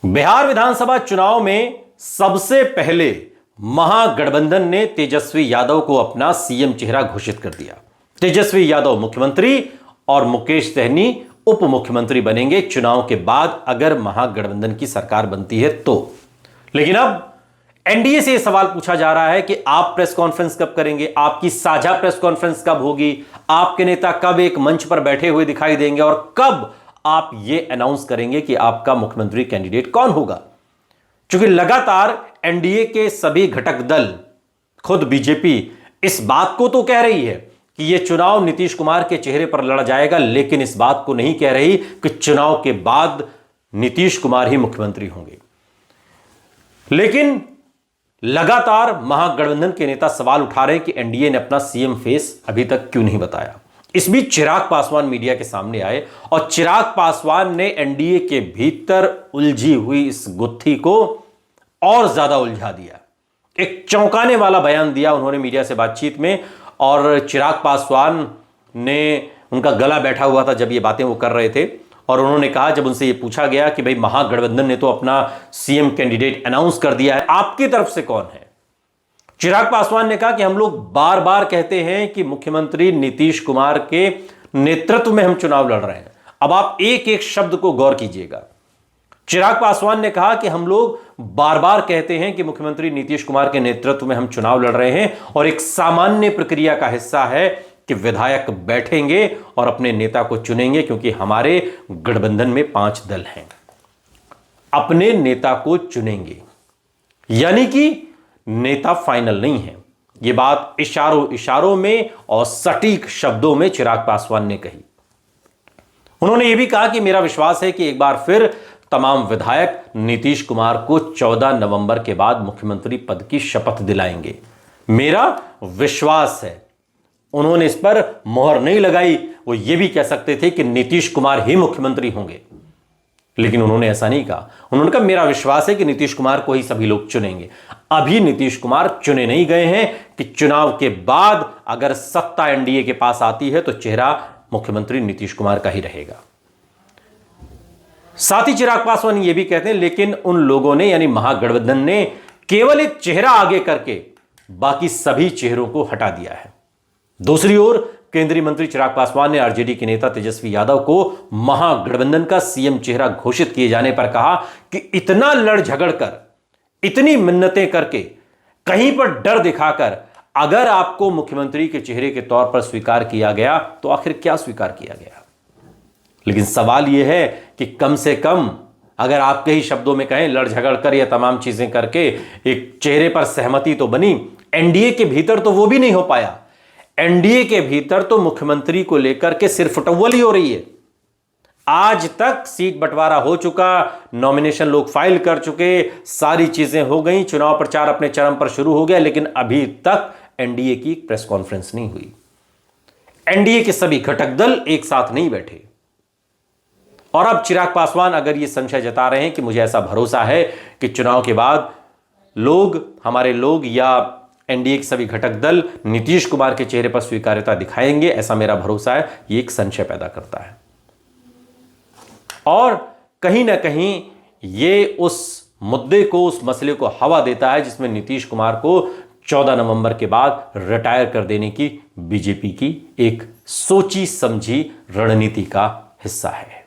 बिहार विधानसभा चुनाव में सबसे पहले महागठबंधन ने तेजस्वी यादव को अपना सीएम चेहरा घोषित कर दिया। तेजस्वी यादव मुख्यमंत्री और मुकेश सहनी उप मुख्यमंत्री बनेंगे चुनाव के बाद, अगर महागठबंधन की सरकार बनती है तो। लेकिन अब एनडीए से यह सवाल पूछा जा रहा है कि आप प्रेस कॉन्फ्रेंस कब करेंगे, आपकी साझा प्रेस कॉन्फ्रेंस कब होगी, आपके नेता कब एक मंच पर बैठे हुए दिखाई देंगे और कब आप यह अनाउंस करेंगे कि आपका मुख्यमंत्री कैंडिडेट कौन होगा। क्योंकि लगातार एनडीए के सभी घटक दल, खुद बीजेपी इस बात को तो कह रही है कि यह चुनाव नीतीश कुमार के चेहरे पर लड़ा जाएगा, लेकिन इस बात को नहीं कह रही कि चुनाव के बाद नीतीश कुमार ही मुख्यमंत्री होंगे। लेकिन लगातार महागठबंधन के नेता सवाल उठा रहे हैं कि एनडीए ने अपना सीएम फेस अभी तक क्यों नहीं बताया। इस बीच चिराग पासवान मीडिया के सामने आए और चिराग पासवान ने एनडीए के भीतर उलझी हुई इस गुत्थी को और ज्यादा उलझा दिया। एक चौंकाने वाला बयान दिया उन्होंने मीडिया से बातचीत में, और चिराग पासवान ने, उनका गला बैठा हुआ था जब ये बातें वो कर रहे थे, और उन्होंने कहा, जब उनसे ये पूछा गया कि भाई महागठबंधन ने तो अपना सीएम कैंडिडेट अनाउंस कर दिया है, आपकी तरफ से कौन है। चिराग पासवान ने कहा कि हम लोग बार बार कहते हैं कि मुख्यमंत्री नीतीश कुमार के नेतृत्व में हम चुनाव लड़ रहे हैं। अब आप एक एक शब्द को गौर कीजिएगा। चिराग पासवान ने कहा कि हम लोग बार बार कहते हैं कि मुख्यमंत्री नीतीश कुमार के नेतृत्व में हम चुनाव लड़ रहे हैं, और एक सामान्य प्रक्रिया का हिस्सा है कि विधायक बैठेंगे और अपने नेता को चुनेंगे, क्योंकि हमारे गठबंधन में 5 दल हैं, अपने नेता को चुनेंगे। यानी कि नेता फाइनल नहीं है। यह बात इशारों में और सटीक शब्दों में चिराग पासवान ने कही। उन्होंने यह भी कहा कि मेरा विश्वास है कि एक बार फिर तमाम विधायक नीतीश कुमार को 14 नवंबर के बाद मुख्यमंत्री पद की शपथ दिलाएंगे। मेरा विश्वास है। उन्होंने इस पर मोहर नहीं लगाई। वो यह भी कह सकते थे कि नीतीश कुमार ही मुख्यमंत्री होंगे, लेकिन उन्होंने ऐसा नहीं कहा। उन्होंने कहा मेरा विश्वास है कि नीतीश कुमार को ही सभी लोग चुनेंगे। अभी नीतीश कुमार चुने नहीं गए हैं कि चुनाव के बाद अगर सत्ता एनडीए के पास आती है तो चेहरा मुख्यमंत्री नीतीश कुमार का ही रहेगा। साथ ही चिराग पासवान ये भी कहते हैं, लेकिन उन लोगों ने, यानी महागठबंधन ने, केवल एक चेहरा आगे करके बाकी सभी चेहरों को हटा दिया है। दूसरी ओर केंद्रीय मंत्री चिराग पासवान ने आरजेडी के नेता तेजस्वी यादव को महागठबंधन का सीएम चेहरा घोषित किए जाने पर कहा कि इतना लड़ झगड़ कर, इतनी मिन्नतें करके, कहीं पर डर दिखाकर अगर आपको मुख्यमंत्री के चेहरे के तौर पर स्वीकार किया गया तो आखिर क्या स्वीकार किया गया। लेकिन सवाल यह है कि कम से कम अगर आपके ही शब्दों में कहें, लड़ झगड़ कर या तमाम चीजें करके एक चेहरे पर सहमति तो बनी। एनडीए के भीतर तो वो भी नहीं हो पाया। एनडीए के भीतर तो मुख्यमंत्री को लेकर के सिर्फ टव्वल ही हो रही है। आज तक सीट बंटवारा हो चुका, नॉमिनेशन लोग फाइल कर चुके, सारी चीजें हो गई, चुनाव प्रचार अपने चरम पर शुरू हो गया, लेकिन अभी तक एनडीए की प्रेस कॉन्फ्रेंस नहीं हुई। एनडीए के सभी घटक दल एक साथ नहीं बैठे। और अब चिराग पासवान अगर यह संशय जता रहे हैं कि मुझे ऐसा भरोसा है कि चुनाव के बाद लोग, हमारे लोग या एनडीए के सभी घटक दल नीतीश कुमार के चेहरे पर स्वीकार्यता दिखाएंगे, ऐसा मेरा भरोसा है, यह एक संशय पैदा करता है। और कहीं ना कहीं यह उस मुद्दे को, उस मसले को हवा देता है जिसमें नीतीश कुमार को 14 नवंबर के बाद रिटायर कर देने की बीजेपी की एक सोची समझी रणनीति का हिस्सा है।